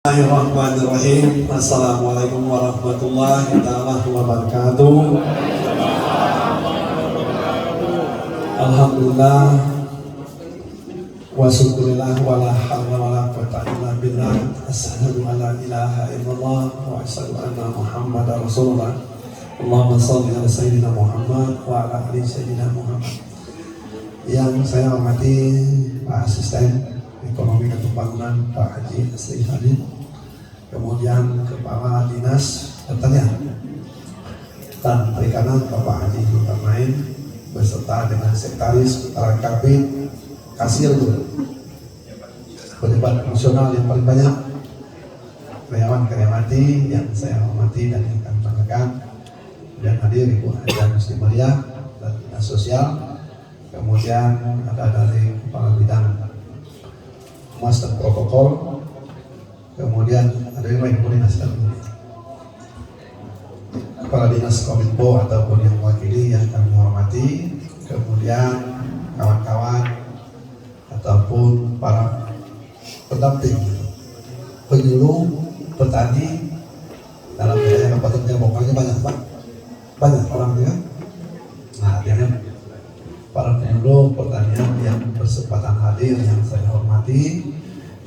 Bismillahirrahmanirrahim. Assalamualaikum warahmatullahi wabarakatuh. Alhamdulillah wa syukurillah wa la hawla wa la quwwata illa billah. Asyhadu an la ilaha illallah wa asyhadu anna Muhammadar Rasulullah. Allahumma shalli ala sayyidina Muhammad wa ala ali sayyidina Muhammad. Yang saya hormati Pak Asisten Ekonomi dan Pembangunan Pak Haji Asri Hadid, kemudian Kepala Dinas Pertanian dan Perikanan Bapak Haji Zulkarnain beserta dengan Sekretaris, para kabin, kasir, pejabat fungsional yang paling banyak, karyawan-karyawati yang saya hormati dan yang kami banggakan, dan hadir Ibu Haja Muslimaria dan Dinas Sosial, kemudian ada dari Kepala Bidang Humas dan Protokol, kemudian ada yang lain koordinasi Kepala Dinas Kominfo ataupun yang mewakili yang kami hormati, kemudian kawan-kawan ataupun para pendamping penyuluh petani dalam wilayah Kabupaten Jabongkangnya banyak Pak, banyak orangnya. Nah, artinya para penyuluh pertanian yang bersempatan hadir yang saya hormati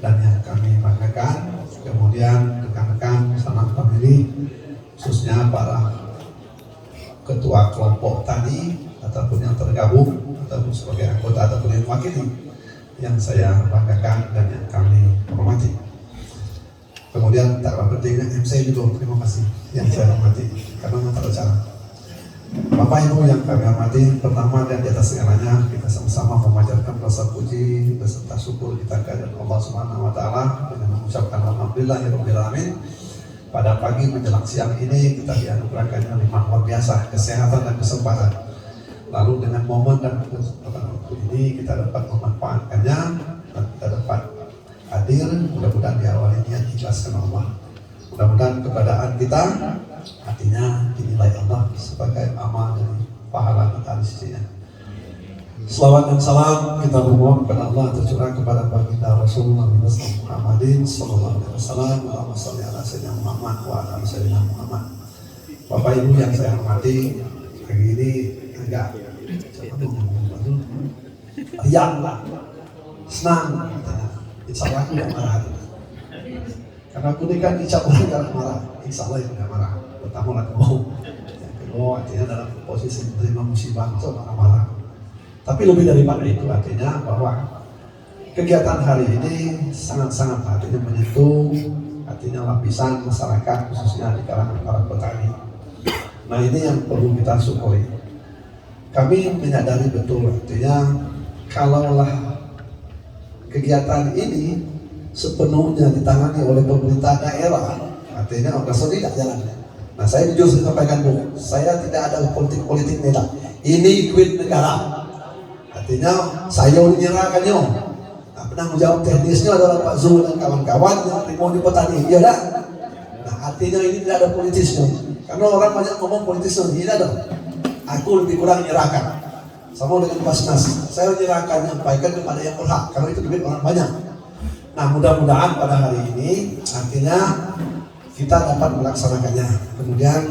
dan yang kami banggakan, kemudian rekan-rekan sanak famili, khususnya para ketua kelompok tani ataupun yang tergabung ataupun sebagai anggota ataupun yang mewakili yang saya banggakan dan yang kami hormati. Kemudian tak kalah pentingnya MC juga, terima kasih yang saya hormati karena mengatur acara. Bapak Ibu yang kami hormati, pertama dan di atas segalanya kita sama-sama memanjatkan rasa puji beserta syukur kita kepada Allah Subhanahu wa taala dengan mengucapkan alhamdulillahirabbil alamin. Pada pagi menjelang siang ini kita dianugerahkan nikmat luar biasa, kesehatan dan kesempatan. Lalu dengan momen dan kesempatan waktu ini kita dapat memanfaatkannya dan kita dapat hadir, mudah-mudahan diawali niat ikhlas karena Allah. Mudah-mudahan keberadaan kita artinya dinilai Allah sebagai amal dari pahala kita di sisinya. Selawat dan salam kita bermohon kepada Allah tercurah kepada baginda Rasulullah Muhammadin sallallahu alaihi wasallam. Allahumma shalli ala sayyidina Muhammad wa ala sayyidina Muhammad. Bapak Ibu yang saya hormati, pagi ini agak riang lah, senang, insya Allah tidak marah. Karena aku ini kan insya Allah tidak marah, insya Allah tidak marah. Pertama ketemu, yang kedua artinya dalam posisi menerima musibah itu marah-marah. Tapi lebih daripada itu artinya bahwa kegiatan hari ini sangat-sangat artinya menyentuh artinya lapisan masyarakat khususnya di kalangan para petani. Nah ini yang perlu kita syukuri. Kami menyadari betul artinya kalaulah kegiatan ini sepenuhnya ditangani oleh pemerintah daerah, artinya organisasi tidak jalan. Nah saya jujur sampaikan Bu, saya tidak ada politik beda. Ini duit negara. Artinya saya menyerahkannya. Nah, penanggung jawab teknisnya adalah Pak Zul dan kawan-kawan yang mau di petani, iya dah. Nah artinya ini tidak ada politisnya. Karena orang banyak ngomong politisnya, tidak ada. Aku lebih kurang menyerahkan. Sama dengan Basnas, saya menyerahkan nyampaikan kepada yang berhak, karena itu duit orang banyak. Nah mudah-mudahan pada hari ini artinya kita dapat melaksanakannya. Kemudian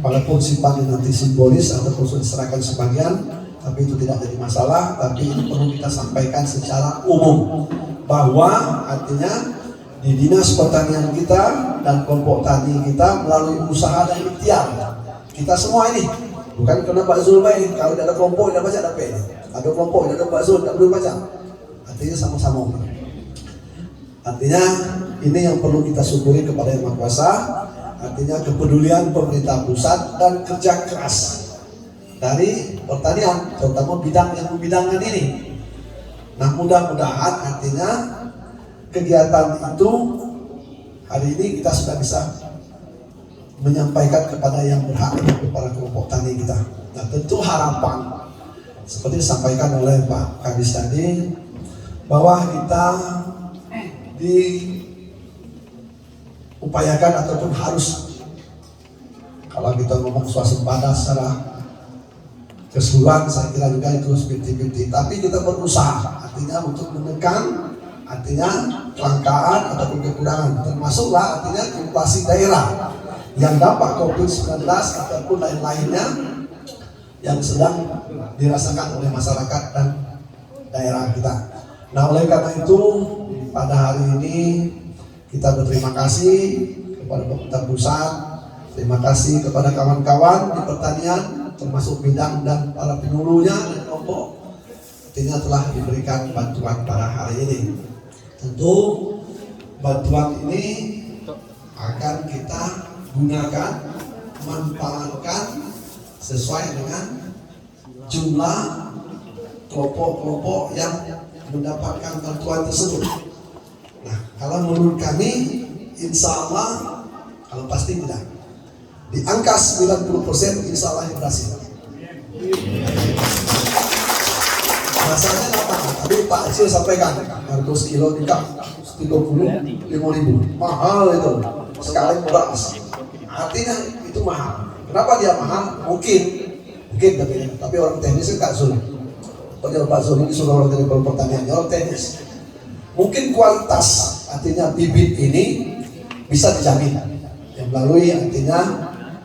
walaupun sifatnya nanti simbolis ataupun sudah diserahkan sebagian, tapi itu tidak jadi masalah. Tapi ini perlu kita sampaikan secara umum bahwa artinya di dinas pertanian kita dan kelompok tani kita melalui usaha dan ikhtiar kita semua ini, bukan karena Pak Zul baik. Kalau tidak ada kelompok tidak baca dapat ini. Ada kelompok tidak ada Pak Zul tidak boleh baca. Artinya sama-sama. Artinya ini yang perlu kita syukuri kepada Yang Maha Kuasa. Artinya kepedulian pemerintah pusat dan kerja keras dari pertanian, terutama bidang yang membidangkan ini. Nah mudah-mudahan artinya kegiatan itu hari ini kita sudah bisa menyampaikan kepada yang berhak, kepada kelompok tani kita. Nah tentu harapan seperti disampaikan oleh Pak Kadis tadi bahwa kita diupayakan ataupun harus, kalau kita ngomong swasembada secara keseluruhan saya kira juga itu 50-50, tapi kita berusaha artinya untuk menekan artinya kelangkaan ataupun kekurangan, termasuklah artinya inflasi daerah yang dampak COVID-19 ataupun lain-lainnya yang sedang dirasakan oleh masyarakat dan daerah kita. Nah, oleh karena itu pada hari ini kita berterima kasih kepada pemerintah pusat, terima kasih kepada kawan-kawan di pertanian termasuk bidang dan para penyuluhnya dan kelompok, artinya telah diberikan bantuan pada hari ini. Tentu bantuan ini akan kita gunakan, manfaatkan sesuai dengan jumlah kelompok-kelompok yang mendapatkan bantuan tersebut. Nah, kalau menurut kami, insya Allah, kalau pasti tidak, di angka 90% insya Allah berhasil. Masalahnya apa? Tadi Pak Acil sampaikan, harga kilo ikan 35.000, mahal itu, sekali beras. Artinya itu mahal. Kenapa dia mahal? Mungkin tapi orang teknis kan sulit. Kalau Pak Zul ini sudah orang dari pertanian, orang teknis. Mungkin kualitas, artinya bibit ini bisa dijamin. Yang melalui artinya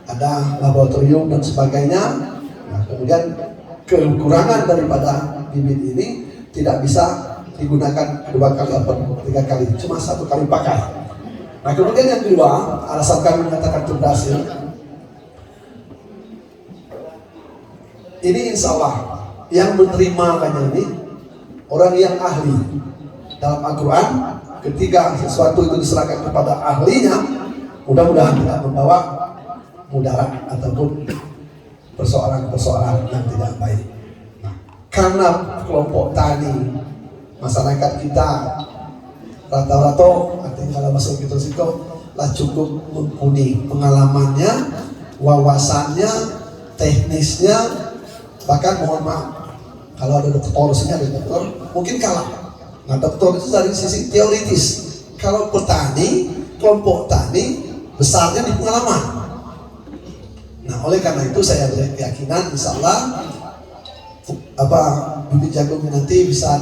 ada laboratorium dan sebagainya. Nah, kemudian kekurangan daripada bibit ini tidak bisa digunakan 2 kali atau 3 kali, cuma 1 kali pakai. Nah, kemudian yang kedua, alasan kami mengatakan itu berhasil, ini insya Allah yang menerimanya ini orang yang ahli dalam Al-Quran. Ketika sesuatu itu diserahkan kepada ahlinya, mudah-mudahan tidak membawa mudarat ataupun persoalan-persoalan yang tidak baik. Nah, karena kelompok tani masyarakat kita rata-rata, artinya kalau masuk gitu lah cukup mumpuni pengalamannya, wawasannya, teknisnya, bahkan mohon maaf kalau ada dokter mungkin kalah. Nah, dokter itu dari sisi teoritis. Kalau petani, kelompok tani besarnya di pengalaman. Nah, oleh karena itu saya berkeyakinan insya Allah bibit jagung nanti bisa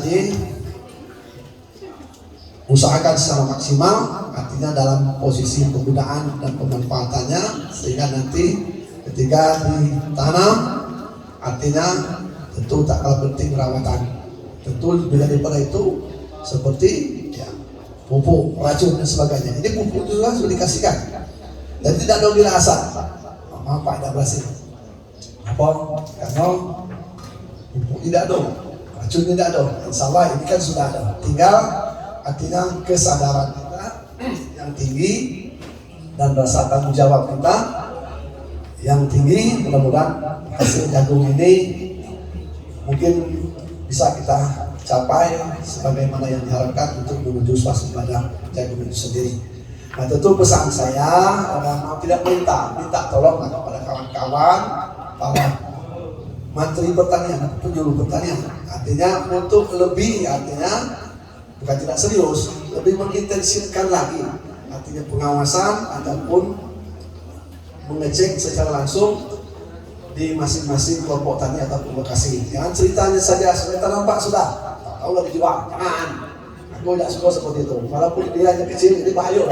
diusahakan secara maksimal, artinya dalam posisi penggunaan dan pemanfaatannya, sehingga nanti ketika ditanam artinya tentu tak kalah penting perawatan. Tentu bila daripada itu seperti ya, pupuk, racun dan sebagainya. Ini pupuk juga sudah dikasihkan dan tidak ada dirasa. Maaf Pak, tidak berhasil. Apa? Karena pupuk tidak ada, racun tidak ada. Insya Allah ini kan sudah ada. Tinggal artinya kesadaran kita yang tinggi dan rasa tanggung jawab kita yang tinggi. Mudah-mudahan hasil jagung ini mungkin bisa kita capai sebagaimana yang diharapkan untuk menuju swasembada jagung itu sendiri. Nah, tentu pesan saya, tidak minta tolong kepada kawan-kawan para menteri pertanian, penyuluh pertanian, artinya untuk lebih, artinya bukan tidak serius, lebih mengintensifkan lagi, artinya pengawasan ataupun mengecek secara langsung di masing-masing kelompok tani ataupun lokasi. Jangan ceritanya saja, sebentar nampak sudah, tahu nggak dijual, jangan. Aku tidak suka seperti itu. Walaupun dia hanya kecil, ini bahaya.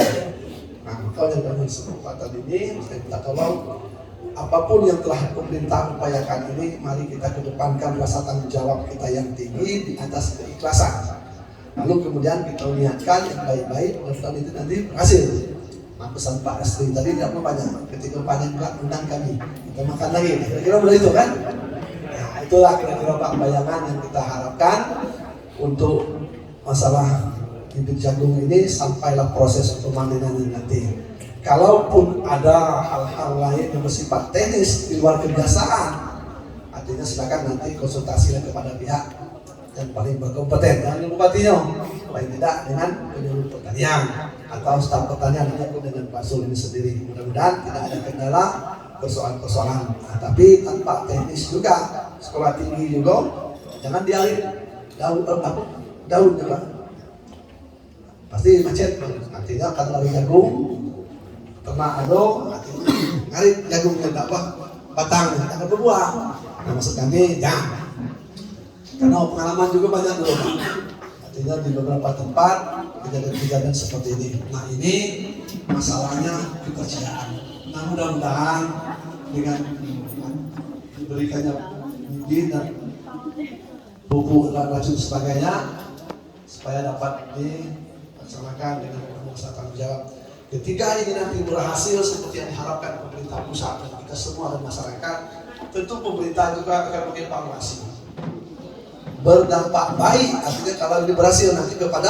Nah, makanya dengan kesempatan ini saya minta tolong, apapun yang telah pemerintah upayakan ini, mari kita kedepankan rasa tanggung jawab kita yang tinggi di atas keikhlasan. Lalu kemudian kita niatkan yang baik-baik, mudah-mudahan itu nanti berhasil. Nah, pesan Pak Astri tadi tidak banyak. Ketika panen kelak undang kami, kita makan lagi. Kira-kira begitu kan? Nah, itulah kira-kira Pak bayangan yang kita harapkan untuk masalah bibit jagung ini sampailah proses pemanenan nanti. Kalaupun ada hal-hal lain yang bersifat teknis di luar kebiasaan, artinya silakan nanti konsultasilah kepada pihak yang paling berkompeten, yang bupatinya, paling tidak dengan penyuluh pertanian atau staf pertanian ataupun dengan Pak Sul ini sendiri. Mudah-mudahan tidak ada kendala persoalan-persoalan. Nah, tapi tanpa teknis juga, sekolah tinggi juga, jangan dialih daun juga. Pasti macet, artinya akan lari jagung, ternak ado, ngarit jagungnya tak apa, batang akan berbuah. Nah, maksud kami jangan. Karena pengalaman juga banyak dulu, Pak. Artinya di beberapa tempat kejadian-kejadian seperti ini. Nah ini masalahnya kepercayaan. Nah mudah-mudahan dengan diberikannya izin dan buku dan racun sebagainya supaya dapat dilaksanakan dengan penuh tanggung jawab. Ketika ini nanti berhasil seperti yang diharapkan pemerintah pusat dan kita semua dan masyarakat, tentu pemerintah juga akan mengevaluasi. Berdampak baik, artinya kalau ini berhasil nanti kepada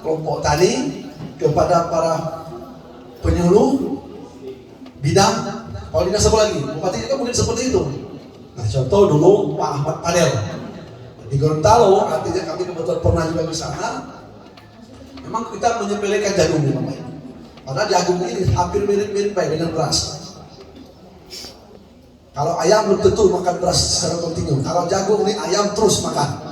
kelompok tani, kepada para penyuluh bidang, kalau tidak apa lagi, bupati juga mungkin seperti itu. Nah contoh dulu Pak Ahmad Padel di Gorontalo, artinya kami kebetulan pernah juga ke sana. Memang kita menyepelekan jagung di Bapak Ibu. Karena jagung ini hampir mirip-mirip baik dengan beras. Kalau ayam belum tentu makan beras secara kontinu. Kalau jagung ini ayam terus makan.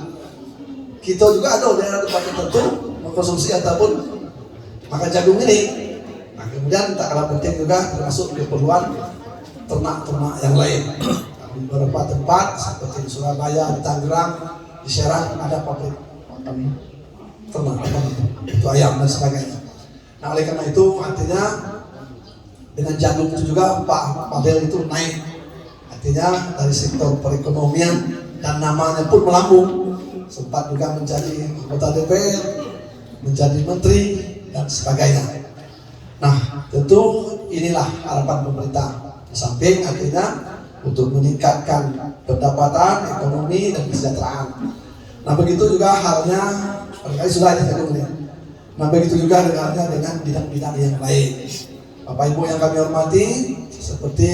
Kita juga ada daerah tempat tertentu mengkonsumsi ataupun makan jagung ini. Nah kemudian tak kalah penting juga termasuk keperluan ternak-ternak yang lain. Di beberapa tempat seperti di Surabaya, di Tangerang, di Serang ada pabrik makan ternak itu ayam dan sebagainya. Nah oleh karena itu artinya dengan jagung itu juga Pak Padel itu naik, artinya dari sektor perekonomian dan namanya pun melambung, sempat juga menjadi anggota DPR, menjadi menteri dan sebagainya. Nah tentu inilah harapan pemerintah, di samping artinya untuk meningkatkan pendapatan, ekonomi dan kesejahteraan. Nah begitu juga halnya, barangkali sudah ada jagung ini. Nah begitu juga dengan bidang-bidang yang lain. Bapak Ibu yang kami hormati, seperti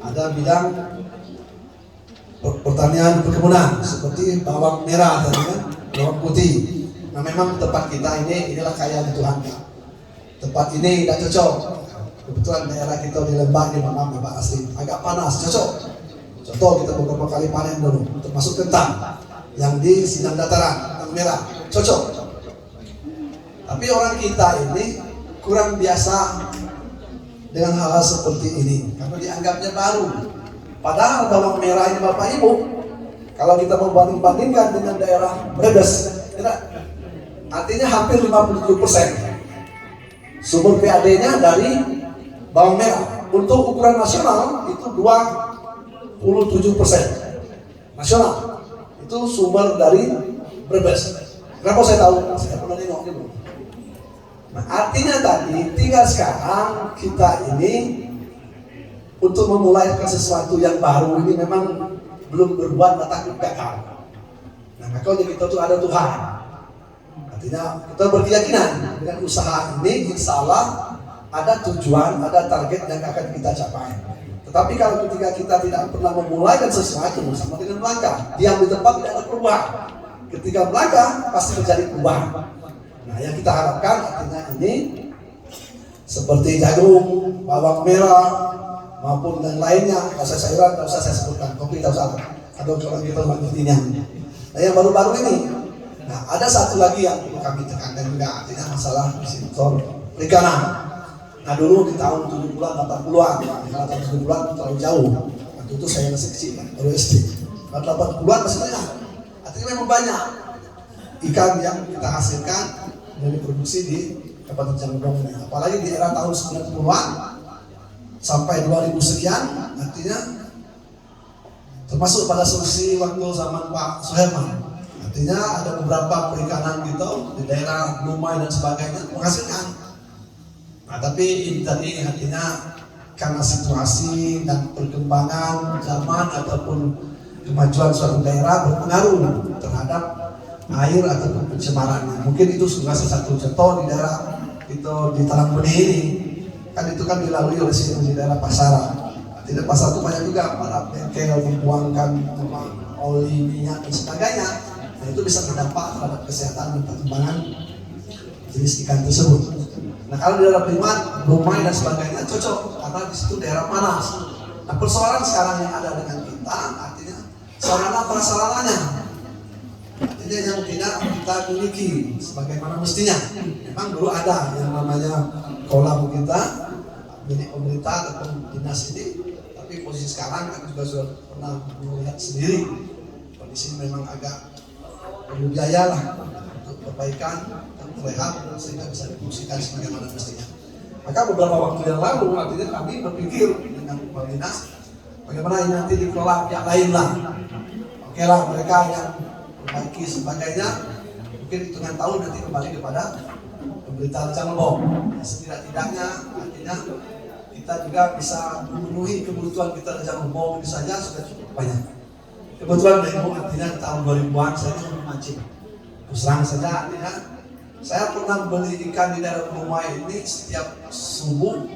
ada bidang pertanian perkebunan, seperti bawang merah tadi kan, bawang putih. Nah memang tempat kita inilah kaya di Tuhan. Tempat ini tidak cocok. Kebetulan daerah kita di Lembah ini memang Bapak asli agak panas, cocok. Contoh kita beberapa kali panen dulu, termasuk kentang yang di Sindang Dataran, kentang merah, cocok. Tapi orang kita ini kurang biasa dengan hal-hal seperti ini karena dianggapnya baru. Padahal bawang merah ini Bapak Ibu, kalau kita membanding-bandingkan dengan daerah Brebes, artinya hampir 57% sumber PAD-nya dari bawang merah. Untuk ukuran nasional itu 27% nasional. Itu sumber dari Brebes. Kenapa saya tahu? Saya pernah nengok dulu. Nah, artinya tadi tinggal sekarang kita ini untuk memulai sesuatu yang baru ini memang belum berbuat takut gagal. Nah, makanya kita tuh ada Tuhan. Artinya kita berkeyakinan dengan usaha ini insya Allah ada tujuan, ada target yang akan kita capai. Tetapi kalau ketika kita tidak pernah memulai sesuatu sama dengan melangkah, diam di tempat tidak ada perubahan. Ketika melangkah pasti terjadi perubahan. Nah, yang kita harapkan artinya ini seperti jagung, bawang merah maupun yang lainnya, rasa sayuran tidak usah saya sebutkan, kopi tidak usah, ada orang kita mengertinya. Nah, yang baru-baru ini, nah ada satu lagi yang perlu kami tekankan juga, artinya masalah di sektor perikanan. Nah dulu di tahun 70-an, 80-an, kalau tahun 70-an terlalu jauh. Waktu itu saya masih kecil, baru SD. Kalau 80-an masih banyak, artinya memang banyak ikan yang kita hasilkan dari produksi di Kabupaten Cirebon ini. Apalagi di era tahun 90-an sampai 2000 sekian, artinya termasuk pada solusi waktu zaman Pak Suherman. Artinya ada beberapa perikanan gitu di daerah Lumai dan sebagainya menghasilkan. Nah tapi ini tadi artinya karena situasi dan perkembangan zaman ataupun kemajuan suatu daerah berpengaruh terhadap air ataupun pencemarannya. Mungkin itu salah satu contoh di daerah itu di Talang Benih ini. Kan itu kan dilalui oleh di daerah pasaran. Tidak pasar itu banyak juga para bengkel membuangkan oli, minyak dan sebagainya. Nah, itu bisa berdampak terhadap kesehatan dan perkembangan jenis ikan tersebut. Nah kalau di daerah Primat, Lumai dan sebagainya cocok karena di situ daerah panas. Nah persoalan sekarang yang ada dengan kita artinya sarana prasarananya. Artinya yang tidak kita miliki sebagaimana mestinya. Memang dulu ada yang namanya kolam kita milik pemerintah ataupun dinas ini, tapi posisi sekarang aku juga sudah pernah melihat sendiri kondisi memang agak perlu biaya lah untuk perbaikan dan terlihat sehingga bisa difungsikan sebagaimana mestinya. Maka beberapa waktu yang lalu artinya kami berpikir dengan Kepala Dinas bagaimana ini nanti dikelola pihak lain lah. Oke lah, mereka yang perbaiki sebagainya mungkin hitungan tahun nanti kembali kepada pemerintahan Canlembong. Setidak-tidaknya artinya kita juga bisa memenuhi kebutuhan kita di Canlembong ini saja sudah cukup banyak. Kebetulan Ibu artinya tahun 2000-an saya memancing. Terus terang saja artinya saya pernah beli ikan di daerah rumah ini setiap subuh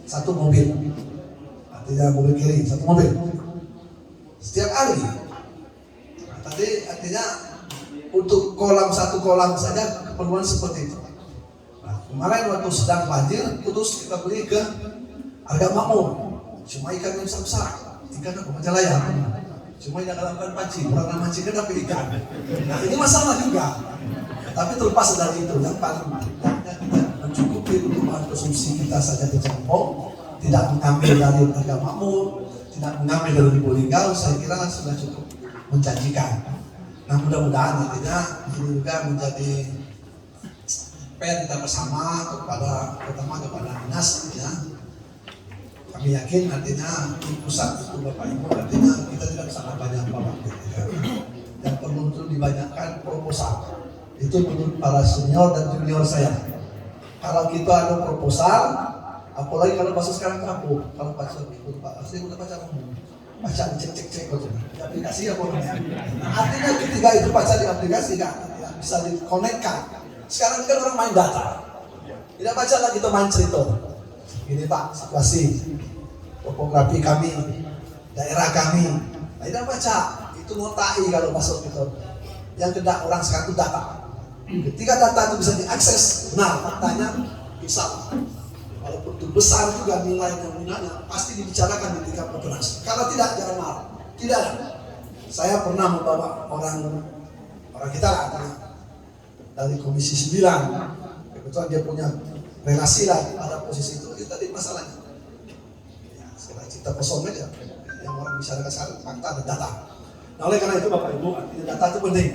1 mobil. Artinya mobil kiri 1 mobil. Setiap hari. Nah, tadi artinya untuk satu kolam saja keperluan seperti itu. Nah, kemarin waktu sedang banjir terus kita beli ke harga makmur. Cuma ikan yang besar-besar. Ikan apa? Majalaya. Cuma yang dalam pancing, orang mancing kan dapat ikan. Nah, ini masalah juga. Tapi terlepas dari itu, yang paling pentingnya kita mencukupi untuk bahan konsumsi kita saja di Canlembong, tidak mengambil dari harga makmur, tidak mengambil dari Lubulingga, saya kira sudah cukup menjanjikan. Nah, mudah-mudahan nantinya ini juga menjadi PR kita bersama terutama kepada dinas ya. Kami yakin nantinya di pusat itu Bapak Ibu nantinya kita tidak bisa banyak Bapak Ibu ya. Dan perlu untuk dibanyakkan proposal. Itu menurut para senior dan junior saya. Kalau kita ada proposal, apalagi kalau bahasa sekarang kampung, kalau baca pasti udah baca cek aja. Di aplikasi apa namanya? Nah, artinya ketika itu baca di aplikasi kan, bisa dikonekkan. Sekarang kan orang main data, tidak baca lagi itu main cerita. Ini Pak situasi topografi kami, daerah kami. Nah, tidak baca, itu ngotai kalau masuk gitu. Yang kena orang sekarang itu data. Ketika data itu bisa diakses, nah faktanya bisa. Walaupun itu besar juga nilai nominalnya, pasti dibicarakan di tingkat operasi. Kalau tidak, jangan marah. Tidak. Saya pernah membawa orang kita dari Komisi 9. Kebetulan dia punya relasi lah pada posisi itu. Itu tadi masalahnya. Ya, setelah cita kosong aja. Yang orang bicarakan sekarang fakta dan data. Nah, oleh karena itu Bapak Ibu, artinya data itu penting.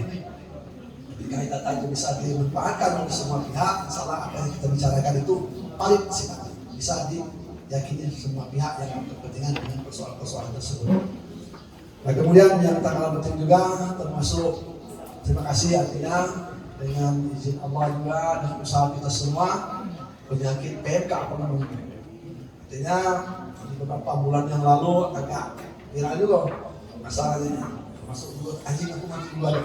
Ketika data itu bisa dimanfaatkan oleh semua pihak, salah apa yang kita bicarakan itu valid sifatnya, bisa diyakini semua pihak yang berkepentingan dengan persoalan-persoalan tersebut. Nah, kemudian yang tak kalah penting juga termasuk terima kasih artinya dengan izin Allah juga dan usaha kita semua penyakit PMK apa namanya. Artinya beberapa bulan yang lalu agak viral juga masalahnya. Masuk dulu anjing aku mati dulu ada.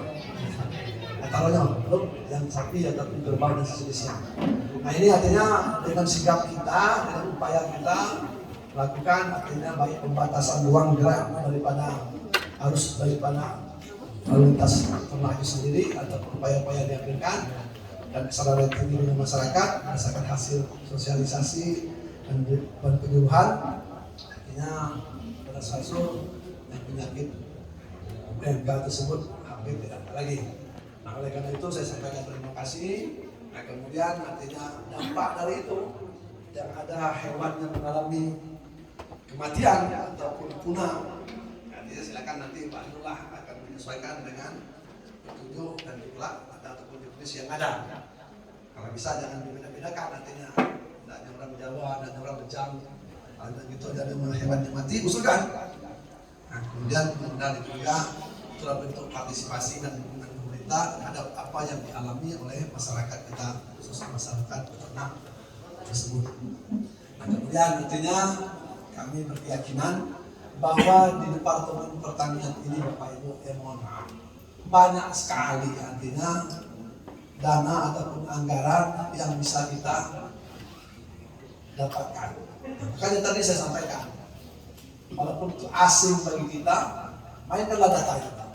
Taruhnya belum yang sapi ya tapi kerbau dan sejenisnya. Nah, ini artinya dengan sikap kita, dengan upaya kita melakukan artinya baik pembatasan ruang gerak daripada lalu lintas ternak itu sendiri atau upaya-upaya yang diambilkan dan kesadaran tinggi dengan masyarakat berdasarkan hasil sosialisasi dan penyuluhan artinya pada suatu yang penyakit PMK tersebut hampir tidak ada lagi. Nah, oleh karena itu saya sampaikan terima kasih. Nah, kemudian artinya dampak dari itu yang ada hewan yang mengalami kematian ataupun punah. Artinya silakan nanti Pak Nurullah akan menyesuaikan dengan petunjuk dan jumlah ataupun jenis yang ada. Kalau bisa jangan dibeda-bedakan nantinya. Ada orang Jawa, ada orang Bejang, ada gitu ada hewan yang mati usulkan. Nah, kemudian itu juga itulah bentuk partisipasi dan dukungan pemerintah terhadap apa yang dialami oleh masyarakat kita, khususnya masyarakat peternak tersebut. Nah, kemudian nantinya kami berkeyakinan bahwa di Departemen Pertanian ini Bapak Ibu mohon maaf banyak sekali artinya dana ataupun anggaran yang bisa kita dapatkan. Makanya tadi saya sampaikan, walaupun itu asing bagi kita, mainkanlah data kita.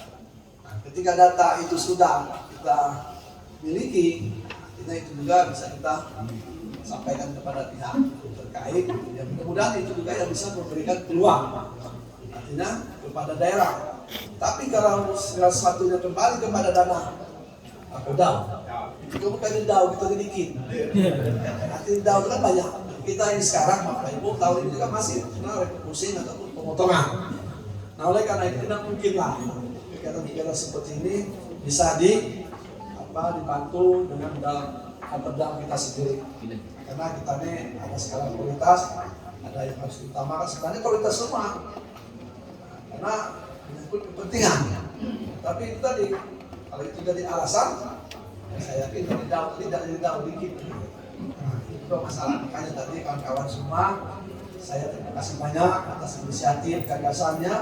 Nah, ketika data itu sudah kita miliki, artinya itu juga bisa kita sampaikan kepada pihak terkait. Ya, mudah-mudahan itu juga yang bisa memberikan peluang, artinya kepada daerah. Tapi kalau segala sesuatunya kembali kepada dana DAO, itu bukan DAO kita sedikit. Artinya DAO itu kan banyak. Kita ini sekarang Bapak Ibu tahun ini juga masih refocusing ataupun pemotongan. Nah, oleh karena itu tidak mungkinlah kegiatan-kegiatan seperti ini bisa dibantu dengan dalam kita sendiri. Karena kita ini ada skala prioritas, ada yang harus diutamakan. Sebenarnya prioritas semua, karena menyangkut kepentingan. Tapi itu tadi, kalau itu jadi alasan, saya yakin tidak dikit. Nah, itu masalah. Makanya tadi kawan-kawan semua, saya terima kasih banyak atas inisiatif gagasannya.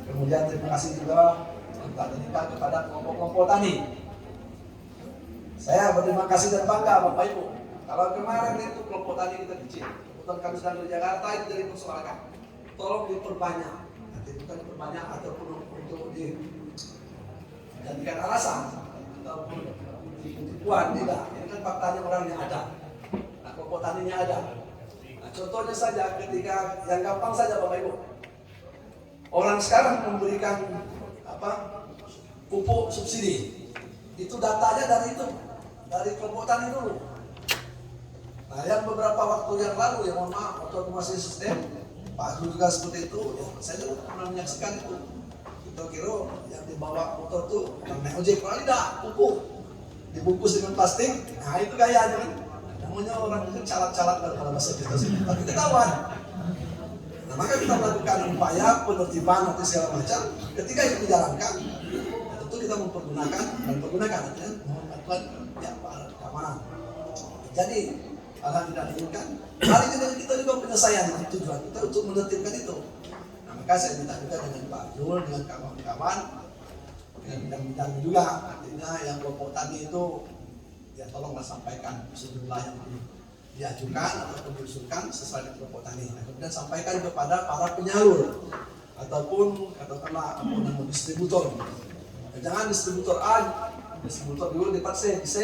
Kemudian terima kasih juga kepada kelompok-kelompok tani. Saya berterima kasih dan bangga Bapak Ibu. Kalau kemarin itu kelompok tani kita kecil, kebetulan kami sedang di Jakarta itu dari persoalan. Tolong diperbanyak, nanti bukan diperbanyak ataupun untuk dijadikan alasan ataupun tipuan, tidak. Ini kan faktanya orangnya ada. Nah, kelompok taninya ada. Nah, contohnya saja ketika yang gampang saja Bapak Ibu. Orang sekarang memberikan pupuk subsidi. Itu datanya dari kelompok tani dulu. Nah, yang beberapa waktu yang lalu, mohon maaf, waktu masih sistem, Pak Zul juga seperti itu, ya, saya juga pernah menyaksikan itu. Kita kira yang dibawa motor itu, yang naik ojek, kalau tidak, pupuk, dibungkus dengan plastik, nah itu gayanya kan. Namanya orang itu calat-calat dalam bahasa kita sini, tapi ketahuan. Nah, maka kita melakukan upaya penertiban atau segala macam, ketika itu dijalankan, tentu kita mempergunakan, artinya mohon bantuan ya para keamanan. Jadi, hal tidak diinginkan. Hari ini kita juga penyelesaian tujuan kita untuk menertibkan itu. Nah, maka saya minta juga dengan Pak Zul, dengan kawan-kawan, dengan bidang-bidang juga, artinya yang kelompok tani itu, ya tolonglah sampaikan sejumlah yang diajukan atau diusulkan sesuai dengan kelompok tani. Nah, kemudian sampaikan kepada para penyalur ataupun katakanlah distributor. Nah, jangan distributor A, distributor dulu di tempat C,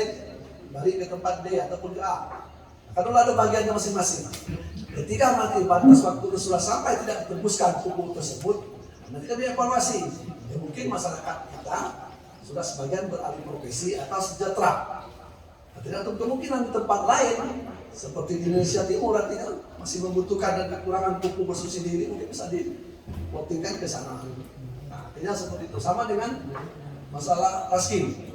balik ke tempat D ataupun ke A. Karena ada bagiannya masing-masing. Ketika nanti batas waktu sudah sampai tidak ditembuskan pupuk tersebut, nanti kan dievaluasi. Ya mungkin masyarakat kita sudah sebagian beralih profesi atau sejahtera. Tidak untuk kemungkinan di tempat lain seperti di Indonesia Timur artinya masih membutuhkan dan kekurangan pupuk bersubsidi ini mungkin bisa dipotingkan ke sana. Nah, artinya seperti itu sama dengan masalah raskin.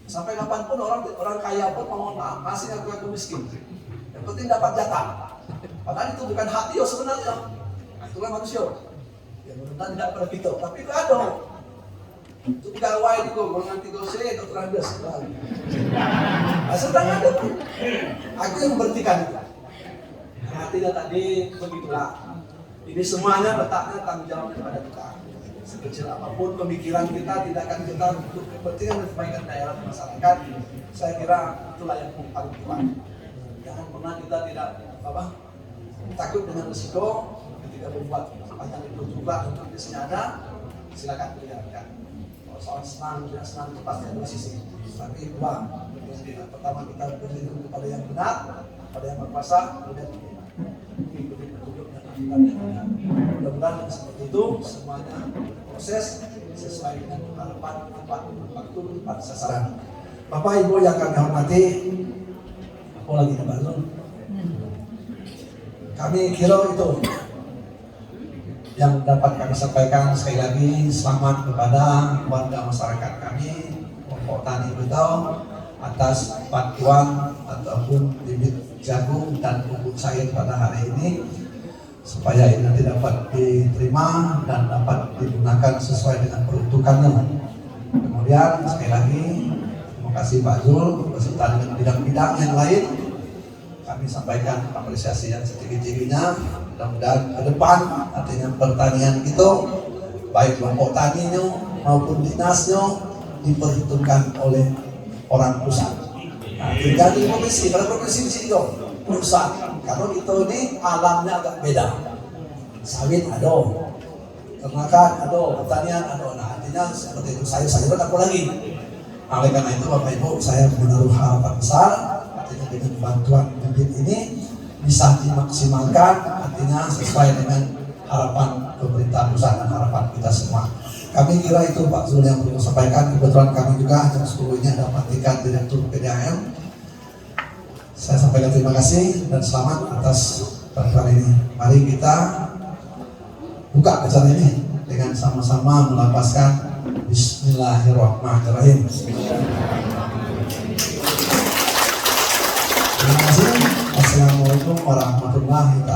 Sampai kapanpun orang kaya pun mohon maaf masih ngaku miskin. Yang penting dapat jatah. Padahal itu bukan hak dia sebenarnya. Nah, itulah manusia. Yang mudah-mudahan tidak pada kita, tapi itu ada. Itu pegawai itu golongan 3C atau terandas. Nah, sedang ada pun. Aku yang memberhentikan itu. Nah, tidak tadi begitulah. Ini semuanya letaknya tanggung jawab kepada kita. Sekecil apapun pemikiran kita tidak akan kita untuk kepentingan dan kebaikan daerah dan masyarakat. Saya kira itulah yang paling kuat. Jangan pernah kita tidak takut dengan risiko ketika membuat sepanjang itu juga untuk ada, silakan dijalankan. Kalau soal senang tidak senang itu pasti ada sisi. Tapi dua, pertama kita berlindung kepada yang benar, pada yang berkuasa, kemudian mengikuti petunjuk dan aturan. Mudah-mudahan seperti itu semuanya proses sesuai dengan harapan tepat waktu tepat sasaran. Bapak Ibu yang kami hormati, apa lagi Pak Zul? Kami kira itu yang dapat kami sampaikan. Sekali lagi selamat kepada warga masyarakat kami, kelompok tani Betau atas bantuan ataupun bibit jagung dan pupuk cair pada hari ini, supaya ini nanti dapat diterima dan dapat digunakan sesuai dengan peruntukannya. Kemudian sekali lagi terima kasih Pak Zul beserta dengan bidang-bidang yang lain. Kami sampaikan apresiasi yang setinggi-tingginya. Mudah-mudahan ke depan artinya pertanian itu baik kelompok taninya maupun dinasnya diperhitungkan oleh orang pusat. Nah, tinggal di provinsi, pada provinsi di sini dong pusat. Karena itu ini alamnya agak beda. Sawit ada, ternakan ada, pertanian ada. Nah, artinya seperti itu. Sayur-sayuran apa lagi? Nah, oleh karena itu Bapak Ibu, saya menaruh harapan besar. Artinya dengan bantuan bibit ini bisa dimaksimalkan, artinya sesuai dengan harapan pemerintah pusat dan harapan kita semua. Kami kira itu Pak Zul yang perlu sampaikan. Kebetulan kami juga jam 10 ini ada pelantikan Direktur PDAM. Saya sampaikan terima kasih dan selamat atas perkara ini. Mari kita buka acara ini dengan sama-sama melapaskan Bismillahirrahmanirrahim. Terima kasih. Assalamualaikum warahmatullahi wabarakatuh.